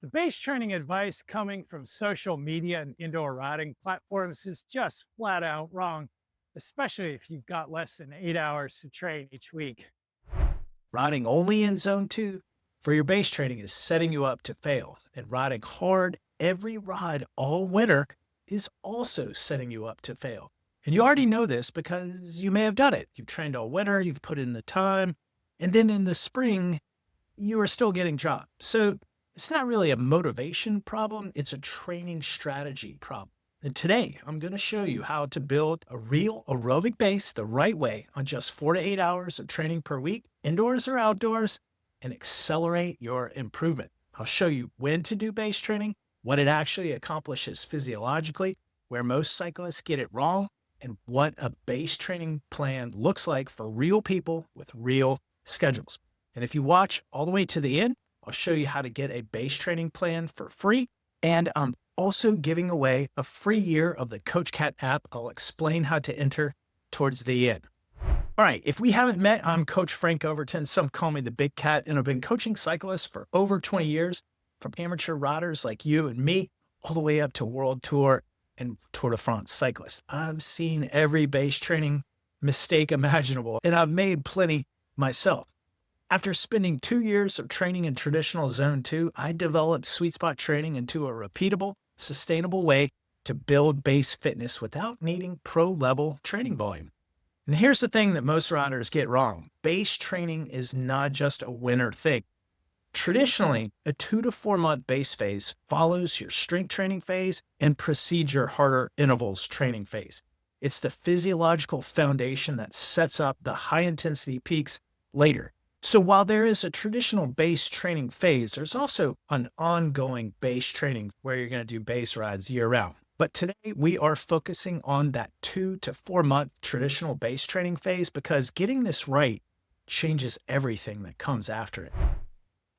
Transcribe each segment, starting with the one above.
The base training advice coming from social media and indoor riding platforms is just flat out wrong, especially if you've got less than 8 hours to train each week. Riding only in zone two for your base training is setting you up to fail, and riding hard every ride all winter is also setting you up to fail. And you already know this because you may have done it. You've trained all winter, you've put in the time, and then in the spring, you are still getting dropped. So it's not really a motivation problem, it's a training strategy problem. And today, I'm going to show you how to build a real aerobic base the right way on just 4 to 8 hours of training per week, indoors or outdoors, and accelerate your improvement. I'll show you when to do base training, what it actually accomplishes physiologically, where most cyclists get it wrong, and what a base training plan looks like for real people with real schedules. And if you watch all the way to the end, I'll show you how to get a base training plan for free. And I'm also giving away a free year of the CoachCat app. I'll explain how to enter towards the end. All right, if we haven't met, I'm Coach Frank Overton. Some call me the Big Cat, and I've been coaching cyclists for over 20 years, from amateur riders like you and me, all the way up to World Tour and Tour de France cyclists. I've seen every base training mistake imaginable, and I've made plenty myself. After spending 2 years of training in traditional Zone 2, I developed sweet spot training into a repeatable, sustainable way to build base fitness without needing pro-level training volume. And here's the thing that most riders get wrong. Base training is not just a winter thing. Traditionally, a 2 to 4 month base phase follows your strength training phase and precedes your harder intervals training phase. It's the physiological foundation that sets up the high intensity peaks later. So while there is a traditional base training phase, there's also an ongoing base training where you're going to do base rides year round. But today we are focusing on that 2 to 4 month traditional base training phase because getting this right changes everything that comes after it.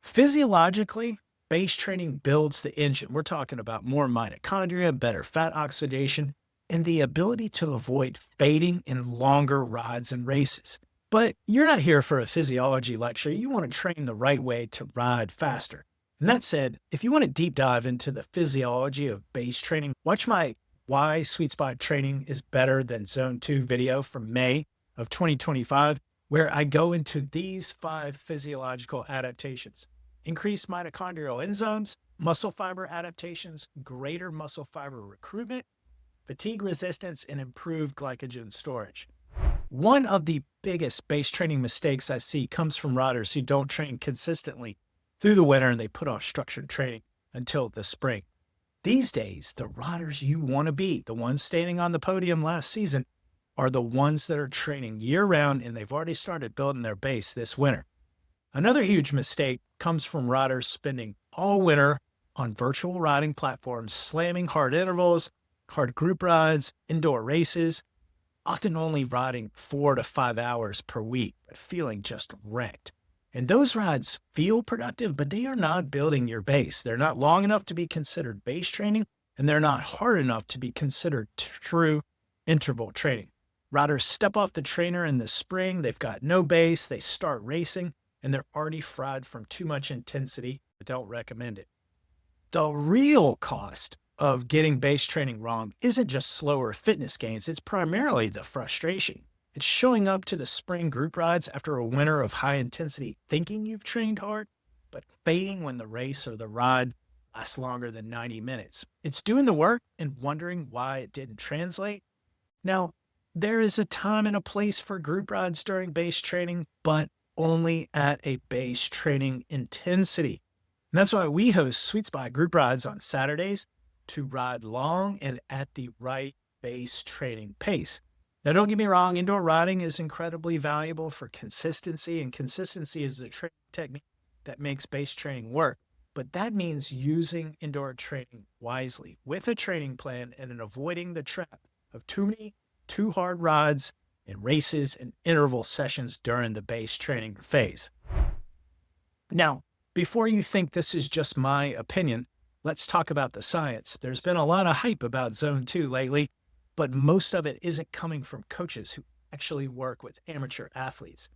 Physiologically, base training builds the engine. We're talking about more mitochondria, better fat oxidation, and the ability to avoid fading in longer rides and races. But you're not here for a physiology lecture. You want to train the right way to ride faster. And that said, if you want to deep dive into the physiology of base training, watch my Why Sweet Spot Training is Better Than Zone 2 video from May of 2025, where I go into these 5 physiological adaptations: increased mitochondrial enzymes, muscle fiber adaptations, greater muscle fiber recruitment, fatigue resistance, and improved glycogen storage. One of the biggest base training mistakes I see comes from riders who don't train consistently through the winter and they put off structured training until the spring. These days, the riders you want to be, the ones standing on the podium last season, are the ones that are training year round and they've already started building their base this winter. Another huge mistake comes from riders spending all winter on virtual riding platforms, slamming hard intervals, hard group rides, indoor races, often only riding 4 to 5 hours per week, but feeling just wrecked. And those rides feel productive, but they are not building your base. They're not long enough to be considered base training, and they're not hard enough to be considered true interval training. Riders step off the trainer in the spring, they've got no base, they start racing, and they're already fried from too much intensity. I don't recommend it. The real cost of getting base training wrong isn't just slower fitness gains, it's primarily the frustration. It's showing up to the spring group rides after a winter of high intensity thinking you've trained hard, but fading when the race or the ride lasts longer than 90 minutes. It's doing the work and wondering why it didn't translate. Now, there is a time and a place for group rides during base training, but only at a base training intensity. And that's why we host Sweet Spot group rides on Saturdays to ride long and at the right base training pace. Now, don't get me wrong, indoor riding is incredibly valuable for consistency, and consistency is the training technique that makes base training work. But that means using indoor training wisely with a training plan and in avoiding the trap of too many, too hard rides and races and interval sessions during the base training phase. Now, before you think this is just my opinion, let's talk about the science. There's been a lot of hype about Zone 2 lately, but most of it isn't coming from coaches who actually work with amateur athletes.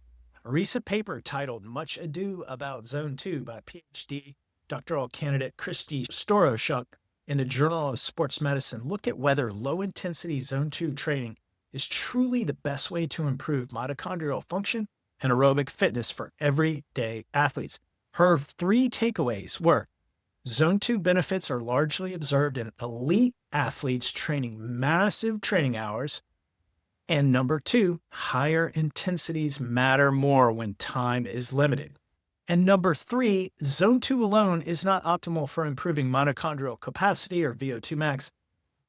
A recent paper titled Much Ado About Zone 2 by PhD doctoral candidate Christy Storoshuk in the Journal of Sports Medicine looked at whether low-intensity Zone 2 training is truly the best way to improve mitochondrial function and aerobic fitness for everyday athletes. Her 3 takeaways were: Zone 2 benefits are largely observed in elite athletes training massive training hours. And number 2, higher intensities matter more when time is limited. And number 3, Zone 2 alone is not optimal for improving mitochondrial capacity or VO2 max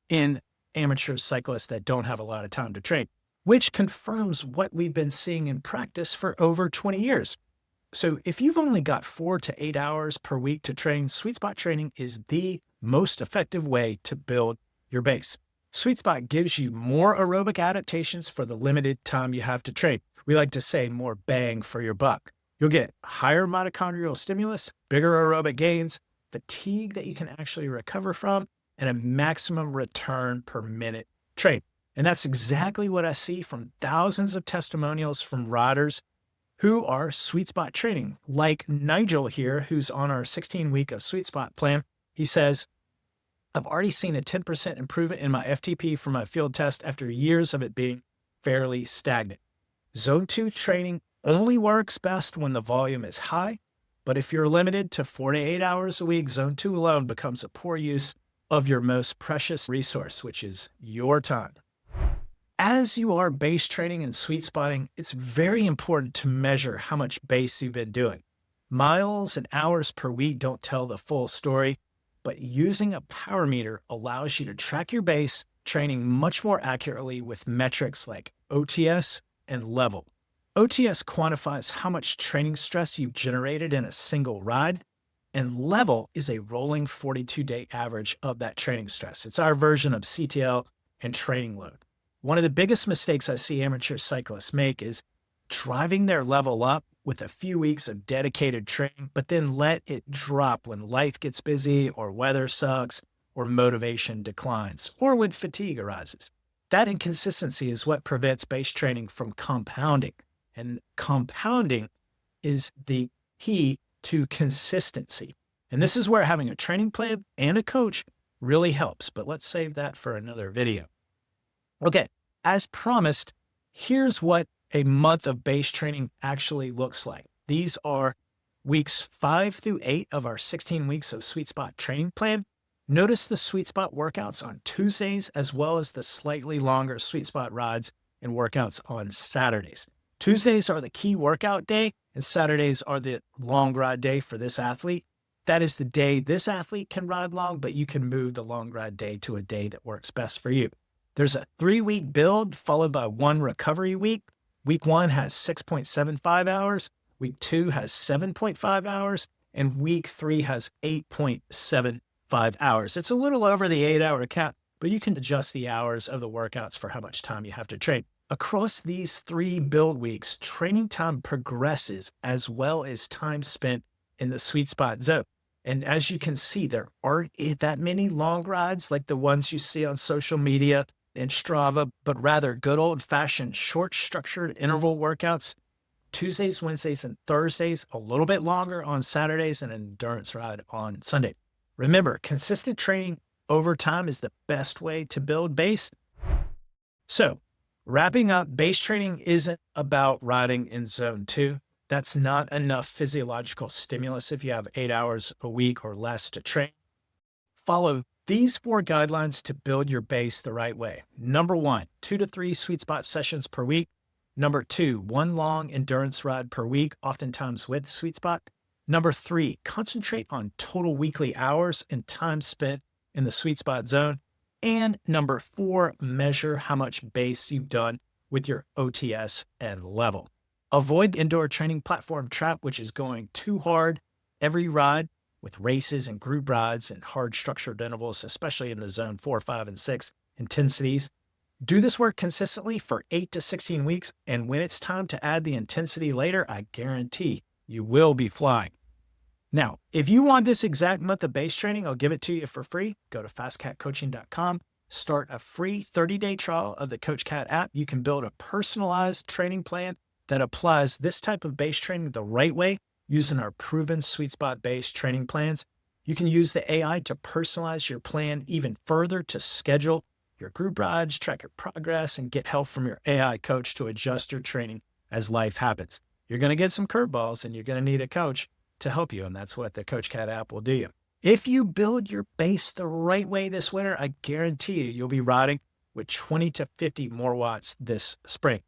in amateur cyclists that don't have a lot of time to train, which confirms what we've been seeing in practice for over 20 years. So if you've only got 4 to 8 hours per week to train, sweet spot training is the most effective way to build your base. Sweet spot gives you more aerobic adaptations for the limited time you have to train. We like to say more bang for your buck. You'll get higher mitochondrial stimulus, bigger aerobic gains, fatigue that you can actually recover from, and a maximum return per minute trained. And that's exactly what I see from thousands of testimonials from riders who are sweet spot training, like Nigel here, who's on our 16-week of sweet spot plan. He says, I've already seen a 10% improvement in my FTP from my field test after years of it being fairly stagnant. Zone 2 training only works best when the volume is high, but if you're limited to 4 to 8 hours a week, Zone 2 alone becomes a poor use of your most precious resource, which is your time. As you are base training and sweet spotting, it's very important to measure how much base you've been doing. Miles and hours per week don't tell the full story, but using a power meter allows you to track your base training much more accurately with metrics like OTS and Level. OTS quantifies how much training stress you've generated in a single ride, and Level is a rolling 42-day average of that training stress. It's our version of CTL and training load. One of the biggest mistakes I see amateur cyclists make is driving their level up with a few weeks of dedicated training, but then let it drop when life gets busy or weather sucks or motivation declines or when fatigue arises. That inconsistency is what prevents base training from compounding. And compounding is the key to consistency. And this is where having a training plan and a coach really helps, but let's save that for another video. Okay, as promised, here's what a month of base training actually looks like. These are weeks 5 through 8 of our 16 weeks of sweet spot training plan. Notice the sweet spot workouts on Tuesdays, as well as the slightly longer sweet spot rides and workouts on Saturdays. Tuesdays are the key workout day, and Saturdays are the long ride day for this athlete. That is the day this athlete can ride long, but you can move the long ride day to a day that works best for you. There's a 3-week build followed by 1 recovery week. Week 1 has 6.75 hours. Week 2 has 7.5 hours. And week 3 has 8.75 hours. It's a little over the 8-hour cap, but you can adjust the hours of the workouts for how much time you have to train. Across these 3 build weeks, training time progresses as well as time spent in the sweet spot zone. And as you can see, there aren't that many long rides like the ones you see on social media and Strava, but rather good old-fashioned short structured interval workouts, Tuesdays, Wednesdays, and Thursdays, a little bit longer on Saturdays, and an endurance ride on Sunday. Remember, consistent training over time is the best way to build base. So wrapping up, base training isn't about riding in Zone 2. That's not enough physiological stimulus if you have 8 hours a week or less to train. Follow these 4 guidelines to build your base the right way. Number 1, 2 to 3 sweet spot sessions per week. Number 2, 1 long endurance ride per week, oftentimes with sweet spot. Number 3, concentrate on total weekly hours and time spent in the sweet spot zone. And number 4, measure how much base you've done with your OTS and Level. Avoid the indoor training platform trap, which is going too hard every ride with races and group rides and hard structured intervals, especially in the zone 4, 5, and 6 intensities. Do this work consistently for 8 to 16 weeks, and when it's time to add the intensity later, I guarantee you will be flying. Now, if you want this exact month of base training, I'll give it to you for free. Go to fastcatcoaching.com, start a free 30-day trial of the CoachCat app. You can build a personalized training plan that applies this type of base training the right way using our proven sweet spot base training plans. You can use the AI to personalize your plan even further to schedule your group rides, track your progress, and get help from your AI coach to adjust your training as life happens. You're going to get some curveballs and you're going to need a coach to help you. And that's what the CoachCat app will do you. If you build your base the right way this winter, I guarantee you'll be riding with 20 to 50 more watts this spring.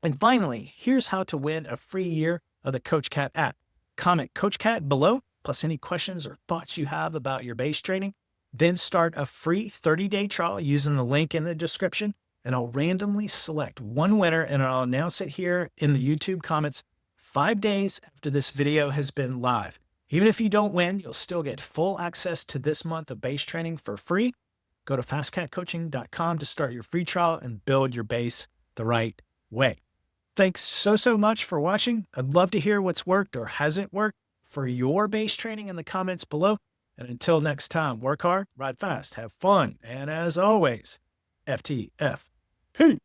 And finally, here's how to win a free year of the CoachCat app. Comment CoachCat below, plus any questions or thoughts you have about your base training. Then start a free 30-day trial using the link in the description, and I'll randomly select one winner and I'll announce it here in the YouTube comments 5 days after this video has been live. Even if you don't win, you'll still get full access to this month of base training for free. Go to fastcatcoaching.com to start your free trial and build your base the right way. Thanks so much for watching. I'd love to hear what's worked or hasn't worked for your base training in the comments below. And until next time, work hard, ride fast, have fun, and as always, FTF. Peace.